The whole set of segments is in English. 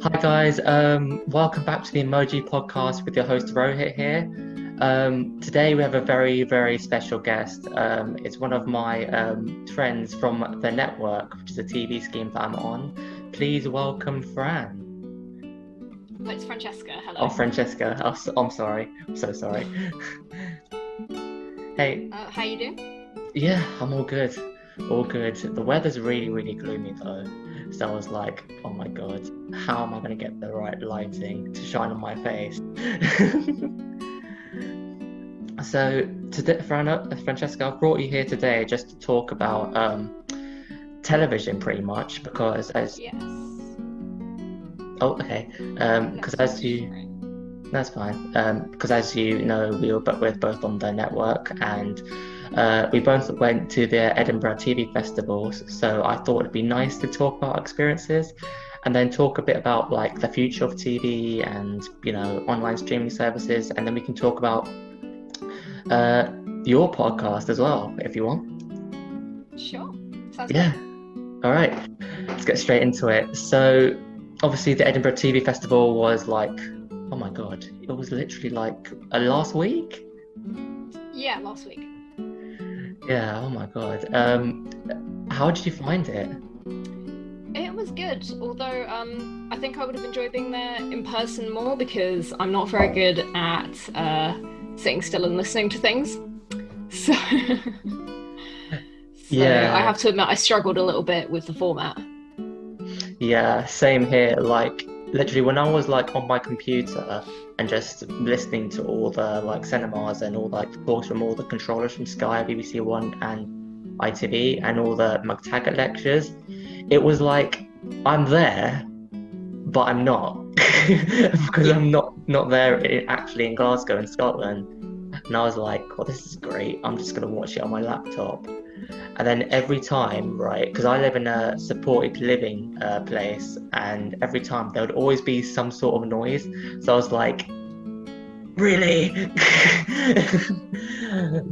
Hi guys, welcome back to the Emoji Podcast with your host Rohit here. Today we have a very, very special guest. It's one of my friends from the network, which is a TV scheme that I'm on. Please welcome Fran. It's Francesca. Hello. Oh, Francesca. I'm sorry. I'm so sorry. Hey. How you doing? Yeah, I'm all good. All good. The weather's really, really gloomy though. So I was like, oh my God, how am I going to get the right lighting to shine on my face? So today, Francesca, I've brought you here today just to talk about television pretty much because Yes. Oh, okay. Because as you... That's fine. Because as you know, we're both on the network and we both went to the Edinburgh TV Festival. So I thought it'd be nice to talk about our experiences and then talk a bit about like the future of TV and, online streaming services. And then we can talk about your podcast as well, if you want. Sure. Sounds Yeah. good. All right. Let's get straight into it. So obviously the Edinburgh TV Festival was like, oh my God, it was literally like last week? Yeah, last week. Yeah, oh my God. How did you find it? It was good, although I think I would have enjoyed being there in person more because I'm not very good at sitting still and listening to things. So, Yeah. I have to admit I struggled a little bit with the format. Yeah, same here. Like literally when I was like on my computer and just listening to all the like cinemas and all like talks from all the controllers from Sky, BBC One and ITV and all the McTaggart lectures, it was like I'm there, but I'm not because I'm not there actually in Glasgow in Scotland. And I was like, oh, this is great. I'm just gonna watch it on my laptop. And then every time, right, because I live in a supported living place, and every time there would always be some sort of noise. So I was like, really?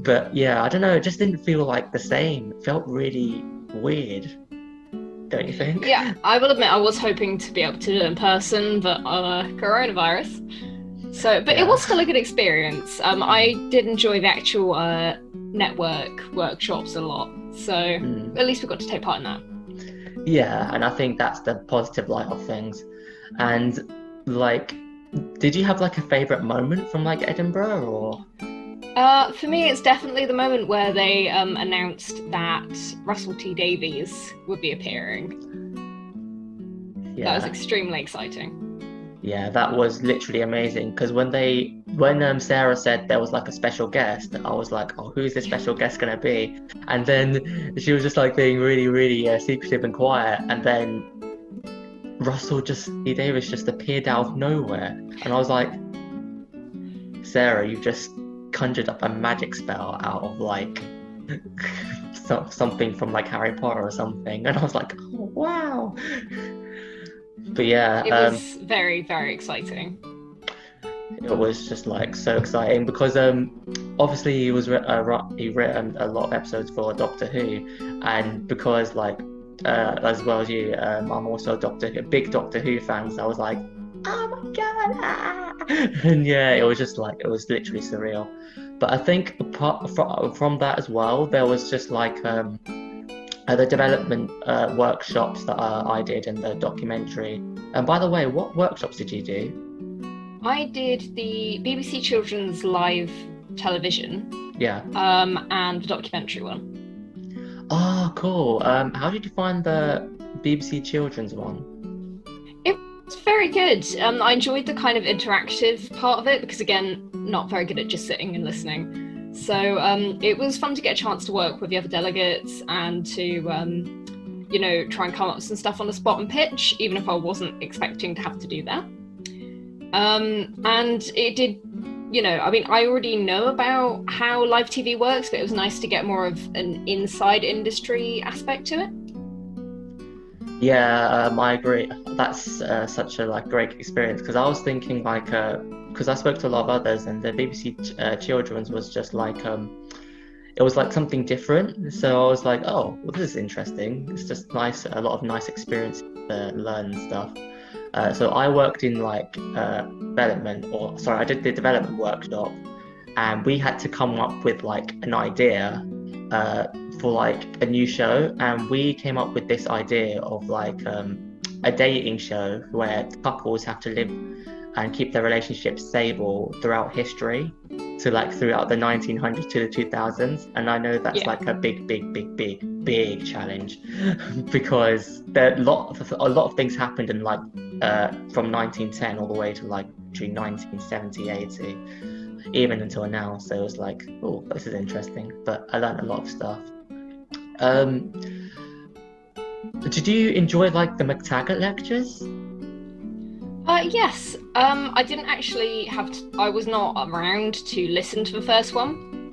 But yeah, I don't know, it just didn't feel like the same. It felt really weird, don't you think? Yeah, I will admit I was hoping to be able to do it in person, but coronavirus. So, but it was still a good experience. I did enjoy the actual network workshops a lot. So at least we got to take part in that. Yeah, and I think that's the positive light of things. And like, did you have like a favorite moment from like Edinburgh or? For me, it's definitely the moment where they announced that Russell T Davies would be appearing. Yeah. That was extremely exciting. Yeah, that was literally amazing because when Sarah said there was like a special guest, I was like, oh, who's this special guest gonna be? And then she was just like being really, really secretive and quiet, and then Russell T Davies just appeared out of nowhere, and I was like, Sarah, you've just conjured up a magic spell out of like something from like Harry Potter or something, and I was like, oh, wow. But yeah, it was very, very exciting. It was just like so exciting because obviously he written a lot of episodes for Doctor Who, and because like as well as you, I'm also a big Doctor Who fan, so I was like, oh my God, ah! And yeah, it was just like it was literally surreal. But I think apart from that as well, there was just like the development workshops that I did in the documentary. And by the way, what workshops did you do? I did the BBC Children's live television. Yeah. And the documentary one. Oh, cool. How did you find the BBC Children's one? It was very good. I enjoyed the kind of interactive part of it because, again, not very good at just sitting and listening. So it was fun to get a chance to work with the other delegates and to, try and come up with some stuff on the spot and pitch, even if I wasn't expecting to have to do that. And it did, I already know about how live TV works, but it was nice to get more of an inside industry aspect to it. Yeah, I agree. That's such a like great experience because I was thinking like because I spoke to a lot of others and the BBC Children's was just like it was like something different. So I was like, oh, well, this is interesting. It's just nice, a lot of nice experience to learn and stuff. So I worked in like I did the development workshop, and we had to come up with like an idea for like a new show, and we came up with this idea of like a dating show where couples have to live and keep their relationships stable throughout history, so like throughout the 1900s to the 2000s. And I know that's like a big challenge because a lot of things happened in like from 1910 all the way to like between 1970, 80, even until now. So it was like, oh, this is interesting, but I learned a lot of stuff. Did you enjoy like the McTaggart lectures? Yes. I didn't actually I was not around to listen to the first one,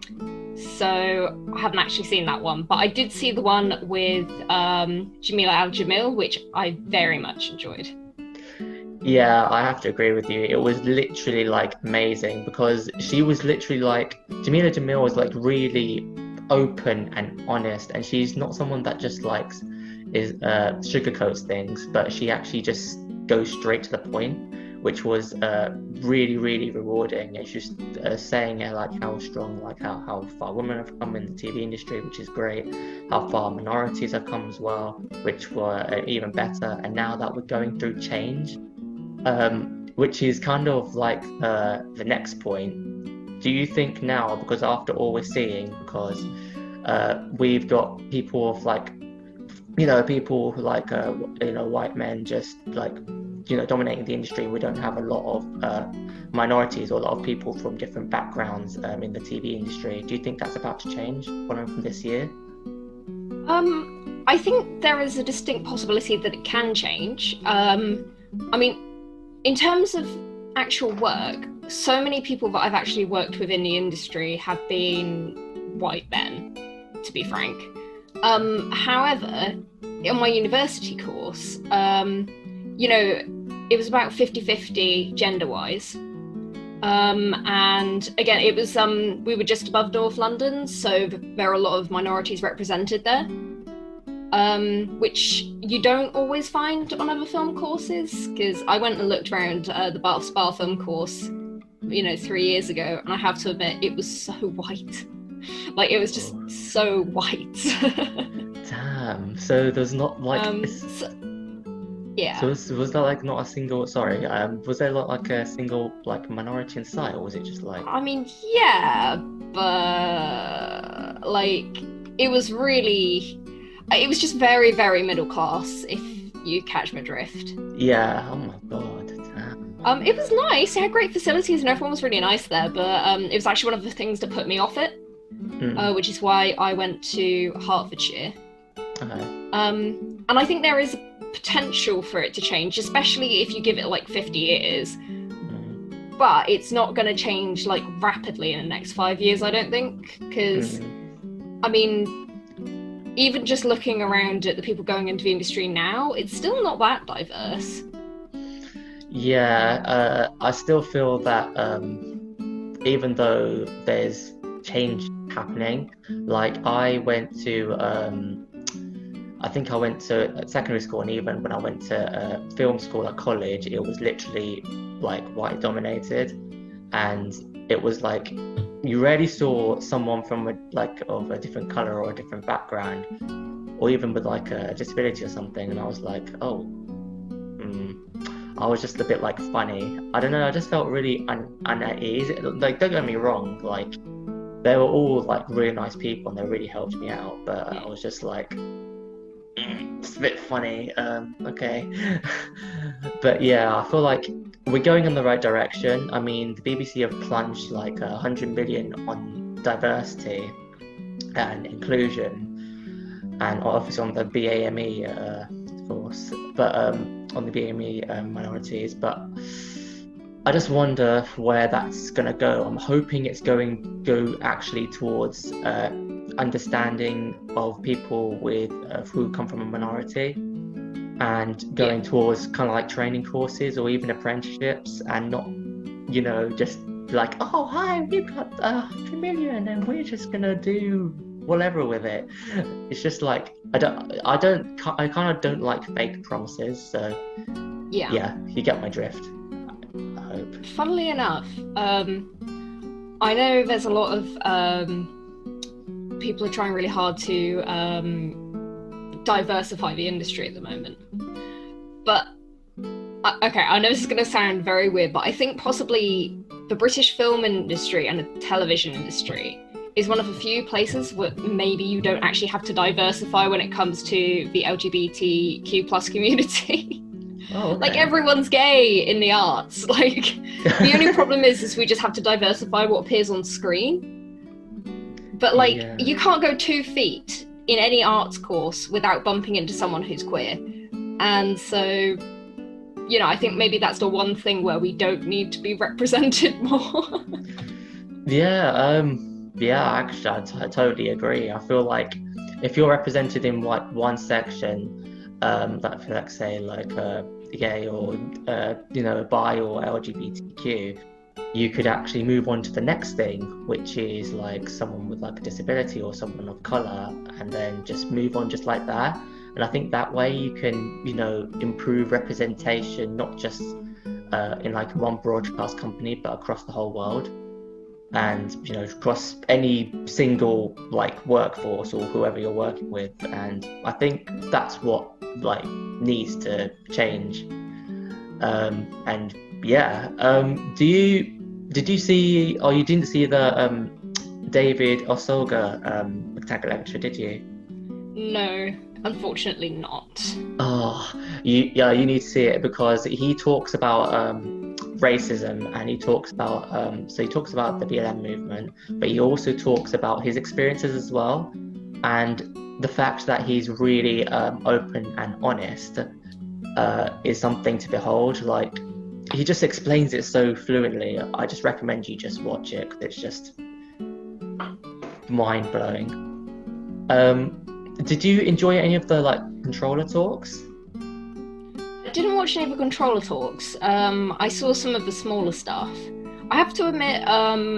so I haven't actually seen that one. But I did see the one with Jamila Al-Jamil, which I very much enjoyed. Yeah, I have to agree with you. It was literally like amazing because she was literally like, Jamila Jamil was like really open and honest, and she's not someone that just likes sugarcoats things, but she actually just goes straight to the point, which was really rewarding. And she's saying like how strong, like how far women have come in the TV industry, which is great, how far minorities have come as well, which were even better. And now that we're going through change, which is kind of like the next point. Do you think now, because after all we're seeing, because we've got people of like, people who like, white men just like, dominating the industry. We don't have a lot of minorities or a lot of people from different backgrounds in the TV industry. Do you think that's about to change following from this year? I think there is a distinct possibility that it can change. I mean, in terms of actual work, so many people that I've actually worked with in the industry have been white men, to be frank. However, on my university course, it was about 50-50 gender-wise. And again, it was we were just above North London, so there are a lot of minorities represented there, which you don't always find on other film courses, because I went and looked around the Bath Spa film course 3 years ago, and I have to admit it was so white. Like, it was just so white. Damn. So there's not like yeah. So was there like not a single, sorry, was there like a single like minority in sight, or was it just like? I mean, yeah, but like it was just very, very middle class, if you catch my drift. Yeah, oh my god, damn. It was nice, it had great facilities and everyone was really nice there, but it was actually one of the things that put me off it, which is why I went to Hertfordshire. Okay. And I think there is potential for it to change, especially if you give it like 50 years. But it's not going to change like rapidly in the next 5 years, I don't think, because I mean, even just looking around at the people going into the industry now, it's still not that diverse. Yeah, I still feel that even though there's change happening, like I think I went to secondary school, and even when I went to film school at college, it was literally like white dominated, and it was like you rarely saw someone from of a different color or a different background, or even with like a disability or something. And I was like, I was just a bit like funny. I don't know. I just felt really at ease. Like, don't get me wrong. Like, they were all like really nice people and they really helped me out. But I was just like, it's a bit funny. Okay. But yeah, I feel like we're going in the right direction. I mean, the BBC have plunged like 100 million on diversity and inclusion, and obviously on the BAME, of course, but on the BAME minorities. But I just wonder where that's gonna go. I'm hoping it's going to go actually towards understanding of people who come from a minority, and going towards kind of like training courses or even apprenticeships, and not just like, oh hi, we've got 100 million and we're just gonna do whatever with it. It's just like I kind of don't like fake promises, so Yeah. Yeah, you get my drift, I hope. Funnily enough, I know there's a lot of people are trying really hard to diversify the industry at the moment. But okay, I know this is going to sound very weird, but I think possibly the British film industry and the television industry is one of the few places where maybe you don't actually have to diversify when it comes to the LGBTQ plus community. Oh, okay. Like, everyone's gay in the arts. Like, the only problem is we just have to diversify what appears on screen. But like, you can't go 2 feet in any arts course without bumping into someone who's queer. And so, you know, I think maybe that's the one thing where we don't need to be represented more. Actually, I totally agree. I feel like if you're represented in like one section, that, like, say, like gay or bi or LGBTQ, you could actually move on to the next thing, which is like someone with like a disability or someone of color, and then just move on just like that. And I think that way you can, improve representation, not just in like one broadcast company, but across the whole world. And across any single like workforce or whoever you're working with. And I think that's what like needs to change. Did you see, or you didn't see the David Osoga McTaggart lecture, did you? No, unfortunately not. Oh, you need to see it, because he talks about racism, and he talks about the BLM movement, but he also talks about his experiences as well, and the fact that he's really open and honest is something to behold. Like, he just explains it so fluently. I just recommend you just watch it, because it's just mind-blowing. Did you enjoy any of the like controller talks? I didn't watch any of the controller talks. I saw some of the smaller stuff. I have to admit,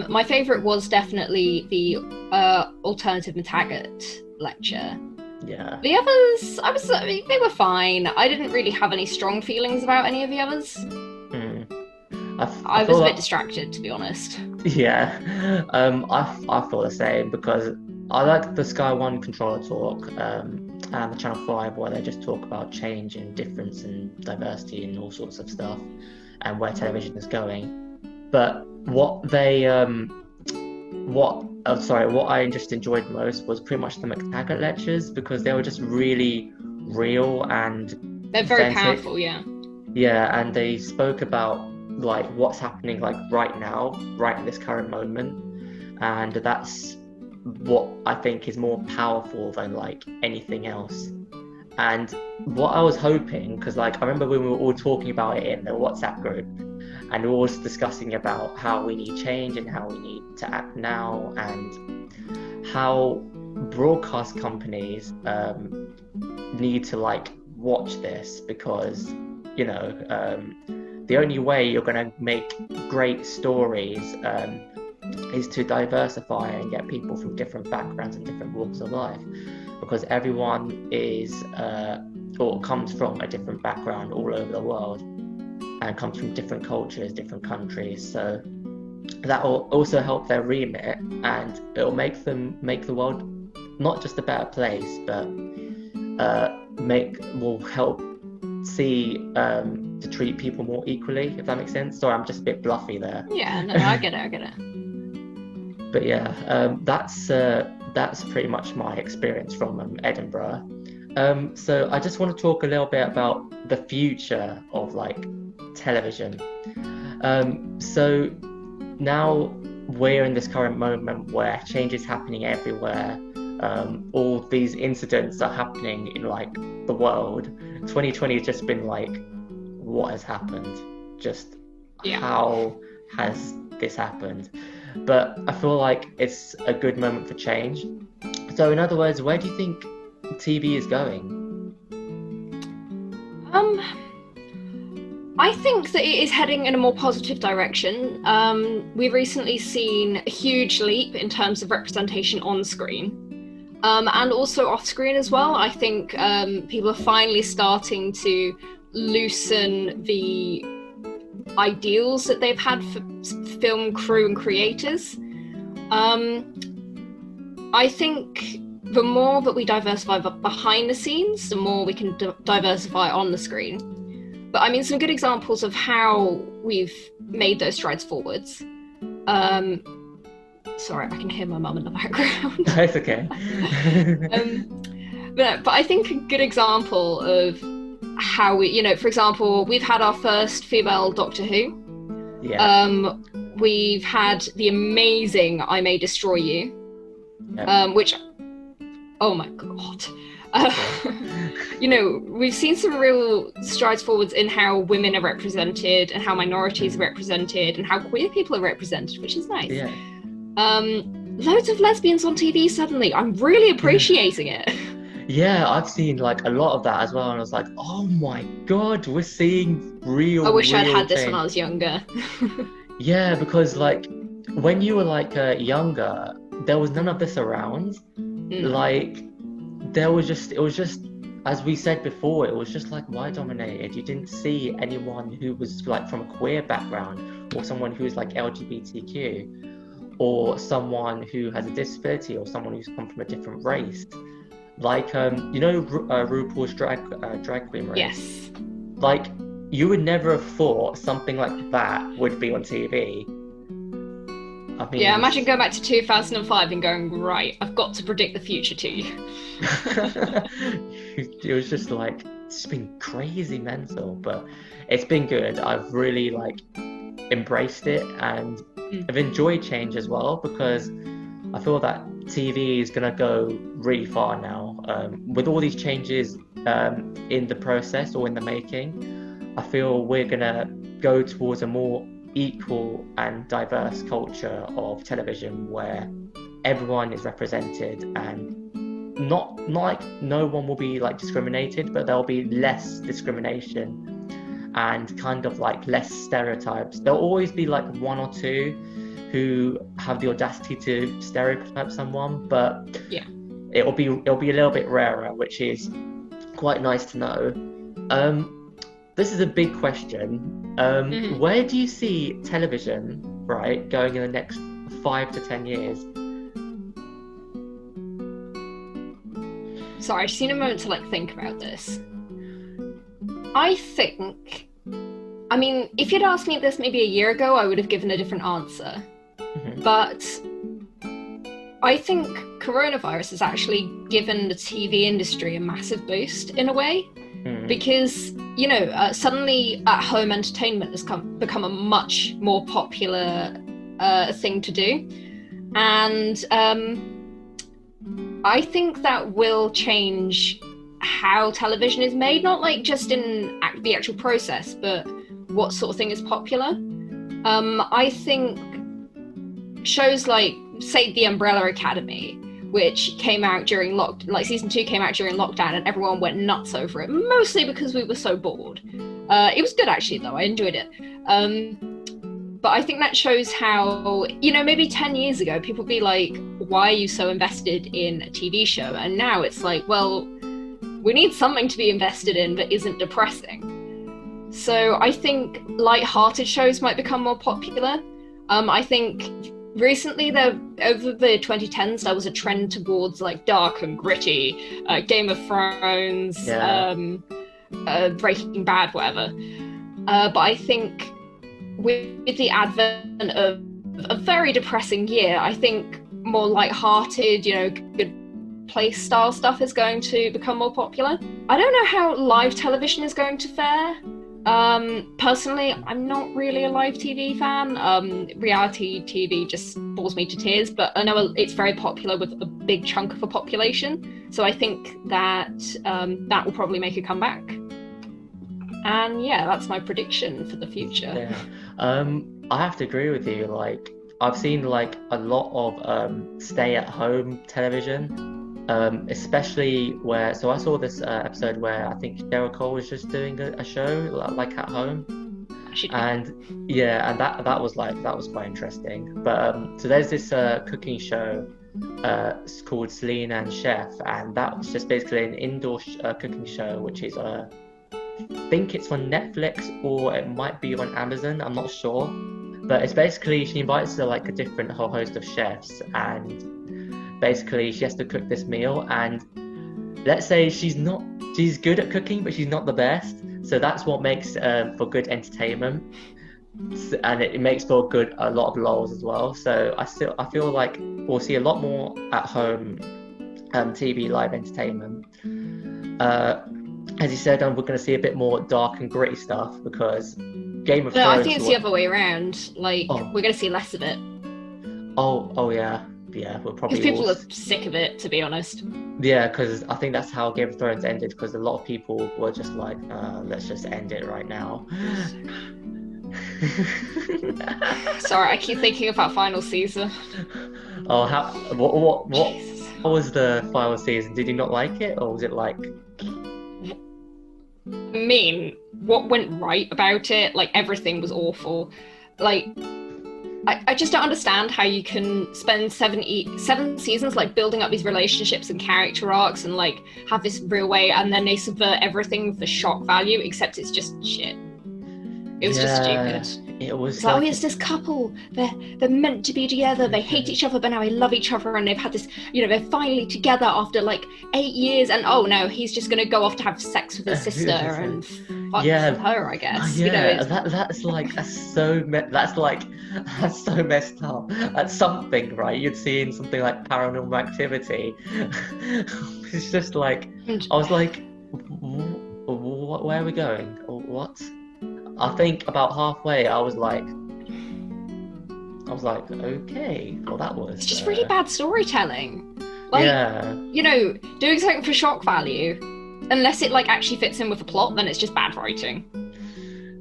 my favourite was definitely the alternative McTaggart lecture. Yeah. The others, they were fine. I didn't really have any strong feelings about any of the others. I was a bit distracted, to be honest. Yeah, I feel the same, because I like the Sky One controller talk and the Channel 5, where they just talk about change and difference and diversity and all sorts of stuff, and where television is going. But what I just enjoyed most was pretty much the McTaggart lectures, because they were just really real and they're very authentic. powerful. Yeah, and they spoke about like what's happening like right now, right in this current moment, and that's what I think is more powerful than like anything else. And what I was hoping, because like I remember when we were all talking about it in the WhatsApp group, and we were all discussing about how we need change and how we need to act now, and how broadcast companies need to like watch this, because the only way you're going to make great stories is to diversify and get people from different backgrounds and different walks of life, because everyone is or comes from a different background all over the world, and comes from different cultures, different countries. So that will also help their remit, and it will make the world not just a better place, but will help to treat people more equally, if that makes sense. Sorry, I'm just a bit bluffy there. Yeah, no, I get it. But yeah, that's pretty much my experience from Edinburgh. So I just want to talk a little bit about the future of like television. So now we're in this current moment where change is happening everywhere. All these incidents are happening in like the world. 2020 has just been like, what has happened? How has this happened? But I feel like it's a good moment for change. So in other words, where do you think TV is going? I think that it is heading in a more positive direction. We've recently seen a huge leap in terms of representation on screen. And also off screen as well. I think people are finally starting to loosen the ideals that they've had for film crew and creators. I think the more that we diversify behind the scenes, the more we can diversify on the screen. But I mean, some good examples of how we've made those strides forwards. Sorry, I can hear my mum in the background. That's okay. But I think a good example of how we, you know, for example, we've had our first female Doctor Who. Yeah. We've had the amazing I May Destroy You, which, oh my god. You know, we've seen some real strides forwards in how women are represented and how minorities are represented and how queer people are represented, which is nice. Yeah. Loads of lesbians on TV suddenly. I'm really appreciating it. Yeah, I've seen like a lot of that as well, and I was like, oh my god, we're seeing real. I wish I'd real had this change. when I was younger. Yeah, because like when you were like younger, there was none of this around. No. Like it was just, as we said before, it was just like white dominated. You didn't see anyone who was like from a queer background, or someone who was like LGBTQ, or someone who has a disability, or someone who's come from a different race. Like you know, RuPaul's drag queen race. Yes. Like you would never have thought something like that would be on TV. I mean, yeah, imagine going back to 2005 and going, right, I've got to predict the future to you. It was just like, it's been crazy mental, but it's been good. I've really like embraced it, and I've enjoyed change as well, because I feel that TV is gonna go really far now. With all these changes in the process or in the making, I feel we're gonna go towards a more equal and diverse culture of television where everyone is represented, and not like no one will be like discriminated, but there'll be less discrimination and kind of like less stereotypes. There'll always be like one or two who have the audacity to stereotype someone, but yeah, it'll be a little bit rarer, which is quite nice to know. This is a big question. Where do you see television, right, going in the next 5 to 10 years? Sorry, I just need a moment to like think about this. I think, I mean, if you'd asked me this maybe a year ago, I would have given a different answer. But I think coronavirus has actually given the TV industry a massive boost in a way, because, you know, suddenly at-home entertainment has become a much more popular thing to do. And I think that will change how television is made, not like just in the actual process, but what sort of thing is popular. I think shows like, say, The Umbrella Academy, which came out during season 2 came out during lockdown, and everyone went nuts over it, mostly because we were so bored. It was good actually, though. I enjoyed it. But I think that shows how, you know, maybe 10 years ago, people would be like, why are you so invested in a TV show? And now it's like, well, we need something to be invested in that isn't depressing. So I think light-hearted shows might become more popular. I think recently, over the 2010s, there was a trend towards like dark and gritty, Game of Thrones, Breaking Bad, whatever. But I think with the advent of a very depressing year, I think more light-hearted, you know, good place style stuff is going to become more popular. I don't know how live television is going to fare. Personally, I'm not really a live TV fan. Reality TV just bores me to tears, but I know it's very popular with a big chunk of a population. So I think that that will probably make a comeback. And yeah, that's my prediction for the future. Yeah. I have to agree with you. Like, I've seen like a lot of stay-at-home television. Especially where, so I saw this episode where I think Cheryl Cole was just doing a show like at home, and yeah, and that was quite interesting. But so there's this cooking show called Celine and Chef, and that was just basically an indoor cooking show, which is think it's on Netflix or it might be on Amazon. I'm not sure. But it's basically she invites like a different whole host of chefs, and basically she has to cook this meal. And let's say she's good at cooking, but she's not the best. So that's what makes for good entertainment, and it makes for a lot of lols as well. So I feel like we'll see a lot more at home TV live entertainment. As you said, we're going to see a bit more dark and gritty stuff because Game of Thrones. I think it's the other way around. Like we're going to see less of it. Oh yeah, we'll probably. Because people are sick of it, to be honest. Yeah, because I think that's how Game of Thrones ended. Because a lot of people were just like, let's just end it right now. Sorry, I keep thinking about final season. Oh, what was the final season? Did you not like it, or was it like? I mean, what went right about it? Like, everything was awful. Like, I just don't understand how you can spend 7 seasons like building up these relationships and character arcs and like have this real way, and then they subvert everything for shock value, except it's just shit. It was just stupid. It was like, it's this couple. They're meant to be together. They hate each other, but now they love each other, and they've had this. They're finally together after like 8 years. And oh no, he's just gonna go off to have sex with his sister and fuck her, I guess. Yeah, that's so messed up. That's something, right? You'd see in something like Paranormal Activity. It's just like I was like, where are we going? What? I think about halfway, I was like, okay, well that was. It's just really bad storytelling. Like, doing something for shock value, unless it like actually fits in with the plot, then it's just bad writing.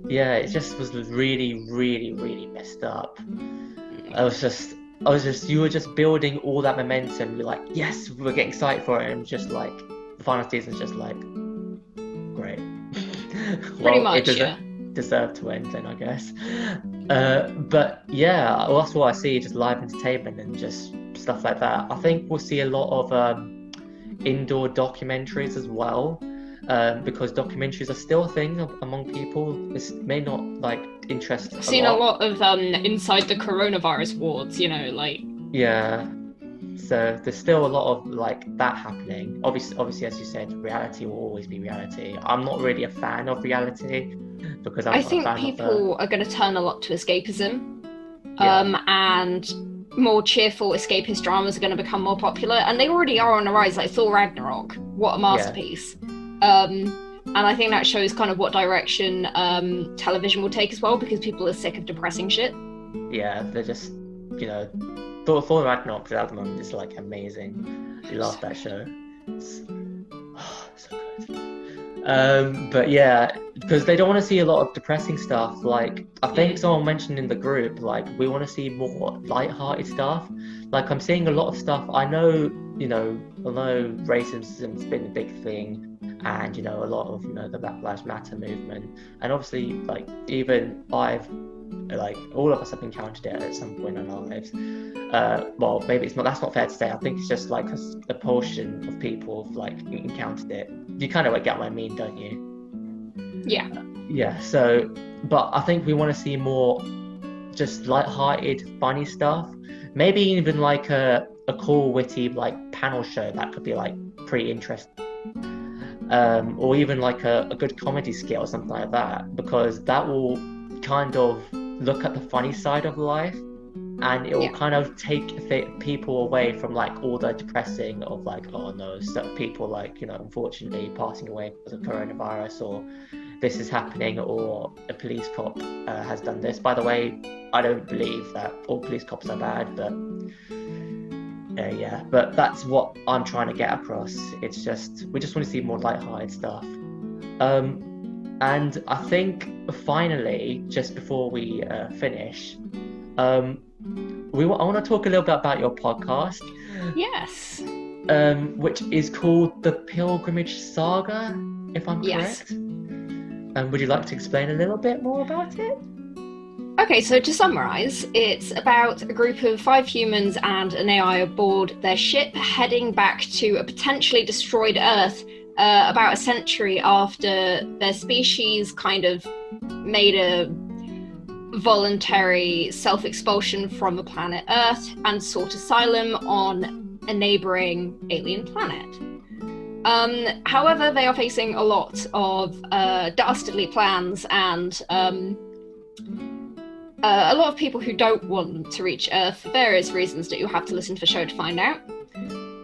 Yeah, it just was really, really, really messed up. You were just building all that momentum. You're like, yes, we're getting excited for it, and just like the final season's just like, great. Pretty much, yeah. Deserve to end then, I guess. But yeah, that's what I see, just live entertainment and just stuff like that. I think we'll see a lot of indoor documentaries as well, because documentaries are still a thing among people. This may not like interest. I've seen a lot of inside the coronavirus wards, like. Yeah. So there's still a lot of like that happening. Obviously, as you said, reality will always be reality. I'm not really a fan of reality because I think people are going to turn a lot to escapism, and more cheerful escapist dramas are going to become more popular, and they already are on the rise. Like Thor Ragnarok, what a masterpiece! And I think that shows kind of what direction television will take as well, because people are sick of depressing shit. Yeah, they're just Thor Ragnarok at the moment is like amazing. I love that show. It's so good. But yeah, because they don't want to see a lot of depressing stuff. Like I think someone mentioned in the group, like we want to see more light-hearted stuff. Like I'm seeing a lot of stuff. I know racism's been a big thing, and a lot of the Black Lives Matter movement, and obviously like even all of us have encountered it at some point in our lives. Well, maybe it's not. That's not fair to say. I think it's just like a portion of people have like encountered it. You kind of get what I mean, don't you? Yeah. Yeah. So, but I think we want to see more just light-hearted, funny stuff. Maybe even like a cool, witty like panel show that could be like pretty interesting. Or even like a good comedy skit or something like that, because that will kind of look at the funny side of life, and it will kind of take people away from like all the depressing of like, oh no, so people like unfortunately passing away because of coronavirus, or this is happening, or a police cop has done this. By the way, I don't believe that all police cops are bad, but but that's what I'm trying to get across. It's just we just want to see more light-hearted stuff. And I think finally, just before we finish, I want to talk a little bit about your podcast. Yes. Which is called The Pilgrimage Saga, if I'm correct. Would you like to explain a little bit more about it? Okay, so to summarise, it's about a group of 5 humans and an AI aboard their ship heading back to a potentially destroyed Earth about a century after their species kind of made a voluntary self-expulsion from the planet Earth and sought asylum on a neighboring alien planet. However, they are facing a lot of dastardly plans and a lot of people who don't want them to reach Earth for various reasons that you'll have to listen to the show to find out.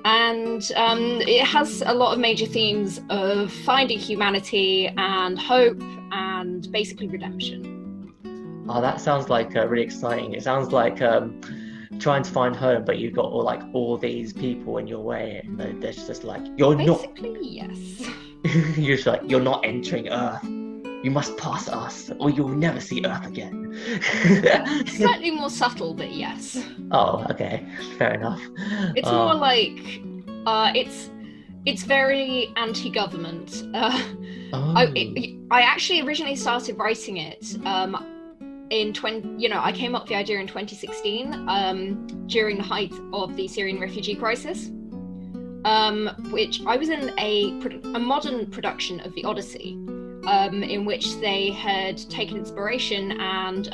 And it has a lot of major themes of finding humanity and hope and basically redemption. Oh, that sounds like really exciting. It sounds like trying to find home, but you've got all these people in your way, and they're just like, Basically, yes. You're just like, you're not entering Earth. You must pass us, or you'll never see Earth again. Slightly more subtle, but yes. Oh, okay, fair enough. It's more like it's very anti-government. I actually originally started writing it I came up with the idea in 2016 during the height of the Syrian refugee crisis, which I was in a modern production of the Odyssey, in which they had taken inspiration and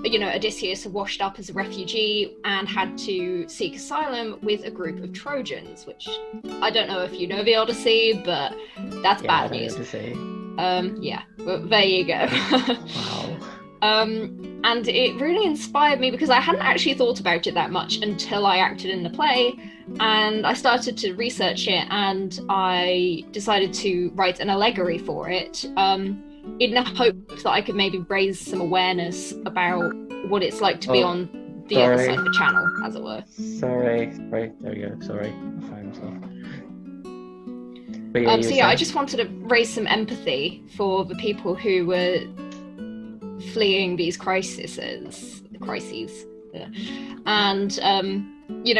Odysseus had washed up as a refugee and had to seek asylum with a group of Trojans, which I don't know if you know the Odyssey, but that's bad news. Well, there you go. Wow. And it really inspired me because I hadn't actually thought about it that much until I acted in the play, and I started to research it, and I decided to write an allegory for it, in the hope that I could maybe raise some awareness about what it's like to be on the other side of the channel, as it were. Sorry, there we go. Sorry, I found myself. But yeah, I just wanted to raise some empathy for the people who were fleeing these crises, and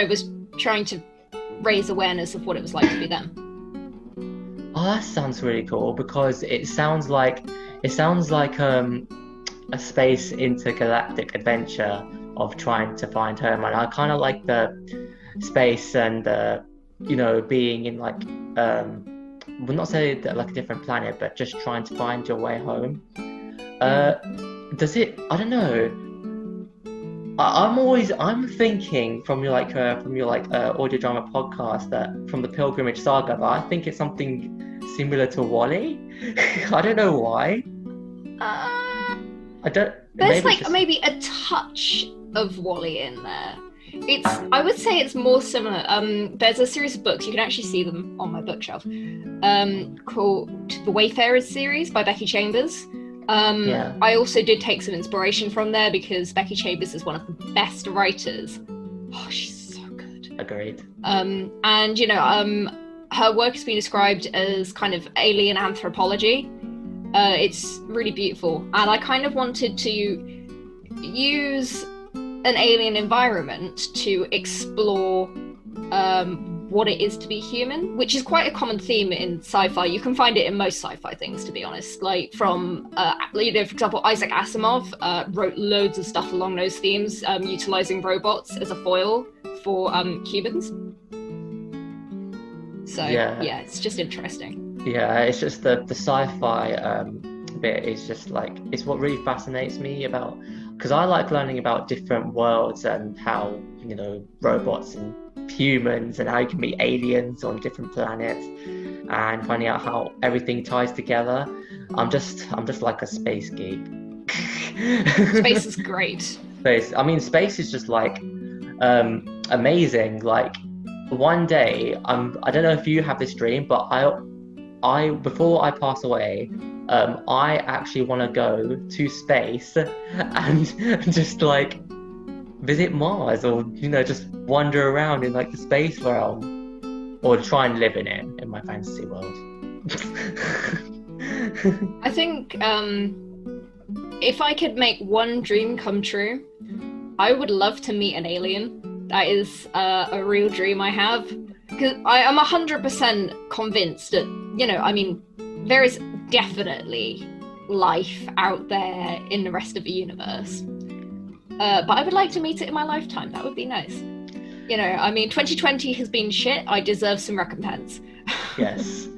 was trying to raise awareness of what it was like to be them. Oh, that sounds really cool, because it sounds like a space intergalactic adventure of trying to find home, and I kind of like the space and being in well, not say that like a different planet, but just trying to find your way home. Does it? I don't know. I'm thinking from your audio drama podcast that from the Pilgrimage Saga, but I think it's something similar to WALL-E. I don't know why. There's maybe a touch of WALL-E in there. I would say it's more similar. There's a series of books, you can actually see them on my bookshelf, called The Wayfarers series by Becky Chambers. I also did take some inspiration from there because Becky Chambers is one of the best writers. Oh, she's so good. Agreed. Her work has been described as kind of alien anthropology. It's really beautiful, and I kind of wanted to use an alien environment to explore what it is to be human, which is quite a common theme in sci-fi. You can find it in most sci-fi things, to be honest. Like from, for example, Isaac Asimov wrote loads of stuff along those themes, utilizing robots as a foil for humans. So yeah, it's just interesting. Yeah, it's just the sci-fi bit is just it's what really fascinates me about, because I like learning about different worlds and how robots and humans and how you can meet aliens on different planets and finding out how everything ties together. I'm just like a space geek. Space is great. Space is just amazing. One day, I don't know if you have this dream, but I before I pass away, I actually want to go to space and just visit Mars, or just wander around in the space realm, or try and live in it in my fantasy world. I think if I could make one dream come true, I would love to meet an alien. That is a real dream I have, because I am 100% convinced that there is definitely life out there in the rest of the universe. But I would like to meet it in my lifetime. That would be nice. You know, I mean, 2020 has been shit. I deserve some recompense. Yes,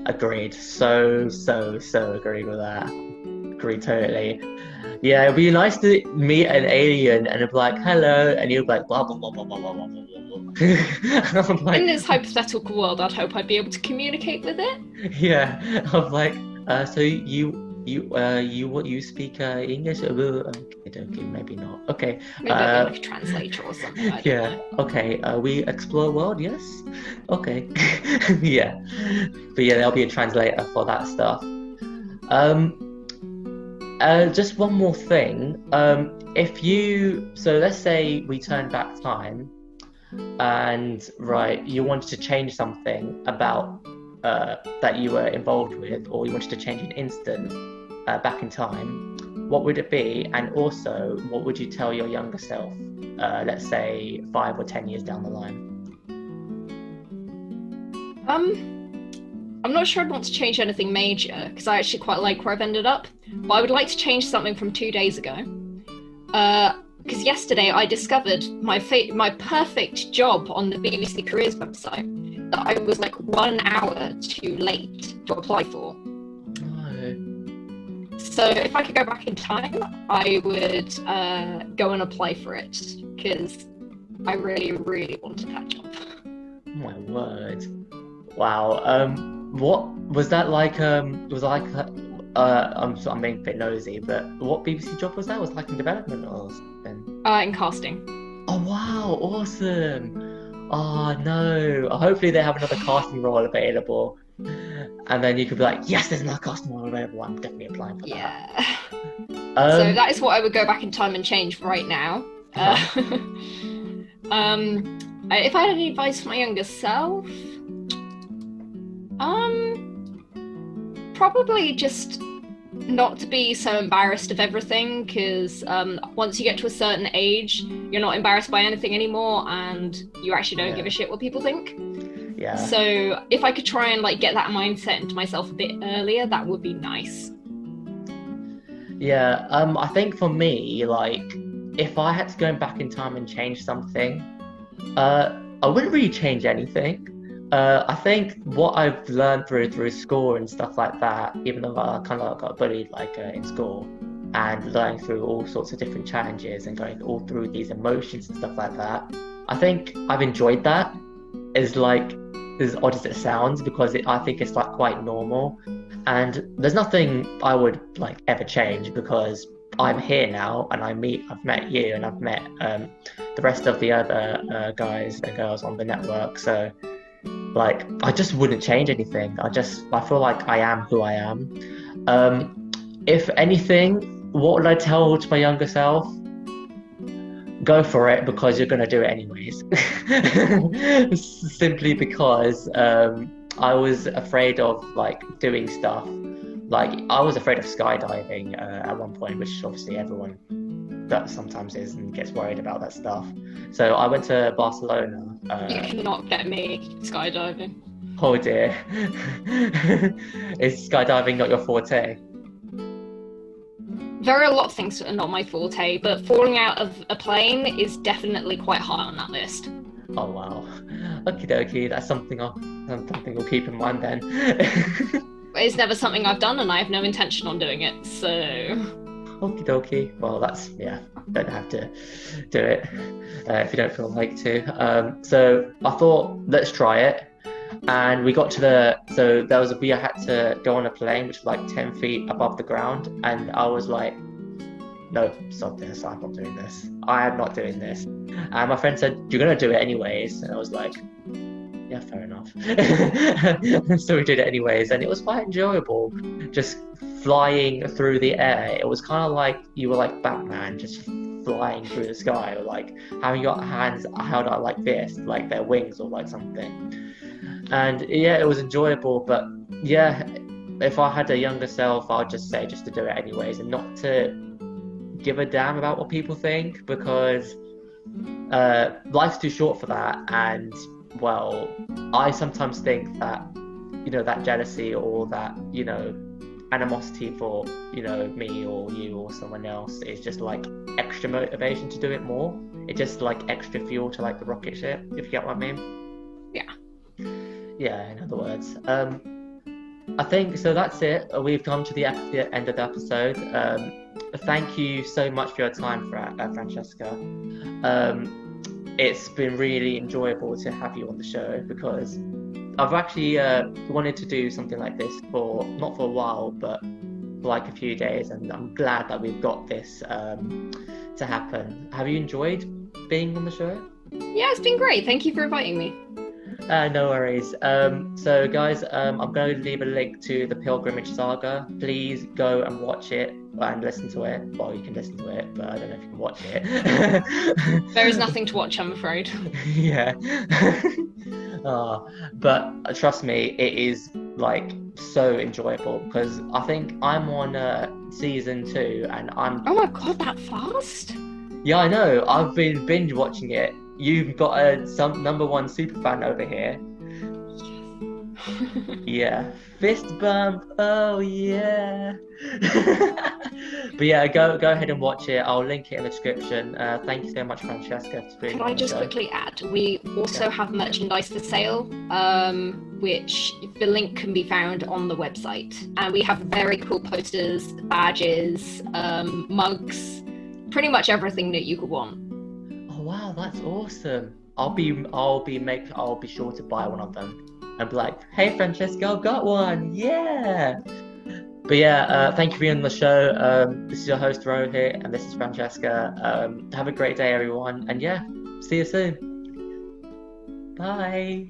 agreed. So agreed with that. Agree totally. Yeah, it'd be nice to meet an alien and it'd be like, hello, and you'd be like, blah, blah, blah, blah, blah, blah, blah, blah, blah. I'm In like, this hypothetical world, I'd hope I'd be able to communicate with it. yeah, I'm like, so what, you speak English? Okay, okay, maybe not. Okay, Maybe there'll be like a translator or something. I don't yeah, know. okay, we explore world, yes? Okay, yeah, but yeah, there'll be a translator for that stuff. Um, just one more thing. So let's say we turn back time and right, you wanted to change something about that you were involved with, or you wanted to change an instant back in time, what would it be? And also, what would you tell your younger self, let's say 5 or 10 years down the line? I'm not sure I'd want to change anything major because I actually quite like where I've ended up. But I would like to change something from 2 days ago. Because yesterday I discovered my perfect job on the BBC Careers website that I was like 1 hour too late to apply for. No. So if I could go back in time, I would go and apply for it because I really, really wanted that job. Oh my word. Wow. What was that like? Was like, I'm being a bit nosy, but what BBC job was that? Was it like in development or something? In casting. Oh wow, awesome. Oh no. Hopefully they have another casting role available. And then you could be like, yes, there's another casting role available. I'm definitely applying for that. Yeah. Um, So that is what I would go back in time and change right now. If I had any advice for my younger self, probably just not to be so embarrassed of everything, because once you get to a certain age, you're not embarrassed by anything anymore, and you actually don't give a shit what people think. Yeah. So if I could try and like get that mindset into myself a bit earlier, that would be nice. Yeah. I think for me, like, if I had to go back in time and change something, I wouldn't really change anything. I think what I've learned through school and stuff like that, even though I kind of got bullied like in school, and learning through all sorts of different challenges and going all through these emotions and stuff like that, I think I've enjoyed that. Is like as odd as it sounds, because I think it's like quite normal, and there's nothing I would like ever change because I'm here now, and I've met you, and I've met the rest of the other guys and girls on the network. So like, I just wouldn't change anything. I feel like I am who I am. If anything, what would I tell to my younger self? Go for it, because you're gonna do it anyways. Simply because I was afraid of like doing stuff. Like, I was afraid of skydiving at one point, which obviously everyone that sometimes is and gets worried about that stuff. So I went to Barcelona. You cannot get me skydiving. Oh dear. Is skydiving not your forte? There are a lot of things that are not my forte, but falling out of a plane is definitely quite high on that list. Oh wow. Okie dokie, that's something we'll keep in mind then. It's never something I've done, and I have no intention on doing it, so... Okie dokie. Well, don't have to do it if you don't feel like to. So I thought, let's try it. And we got to we had to go on a plane which was like 10 feet above the ground, and I was like, no, stop this, I'm not doing this. I am not doing this. And my friend said, you're gonna do it anyways, and I was like, yeah, fair enough. So we did it anyways, and it was quite enjoyable, just flying through the air. It was kind of like you were like Batman, just flying through the sky, or like having your hands held out like this, like their wings or like something. And yeah, it was enjoyable. But yeah, if I had a younger self, I'd just say just to do it anyways, and not to give a damn about what people think, because life's too short for that. And well, I sometimes think that, that jealousy or that, animosity for, you know, me or you or someone else. It's just like extra motivation to do it more. It's just like extra fuel to like the rocket ship, if you get what I mean. Yeah. Yeah, in other words. I think so. That's it. We've come to the end of the episode. Thank you so much for your time, Francesca. It's been really enjoyable to have you on the show because I've actually wanted to do something like this for not for a while, but for like a few days, and I'm glad that we've got this to happen. Have you enjoyed being on the show? Yeah, it's been great. Thank you for inviting me. No worries. So guys, I'm going to leave a link to the Pilgrimage Saga. Please go and watch it and listen to it. Well, you can listen to it, but I don't know if you can watch it. There is nothing to watch, I'm afraid. Yeah. But trust me, it is like so enjoyable because I think I'm on season 2 and I'm... Oh my god, that fast? Yeah, I know. I've been binge watching it. You've got some number 1 super fan over here. Yeah, fist bump. Oh yeah. But yeah, go ahead and watch it. I'll link it in the description. Thank you so much, Francesca. Could I just quickly add? We also have merchandise for sale, which the link can be found on the website, and we have very cool posters, badges, mugs, pretty much everything that you could want. Oh wow, that's awesome. I'll be sure to buy one of them and be like, hey Francesca, I've got one, yeah. But yeah, thank you for being on the show. This is your host Rohit, and this is Francesca. Have a great day, everyone, and yeah, see you soon. Bye.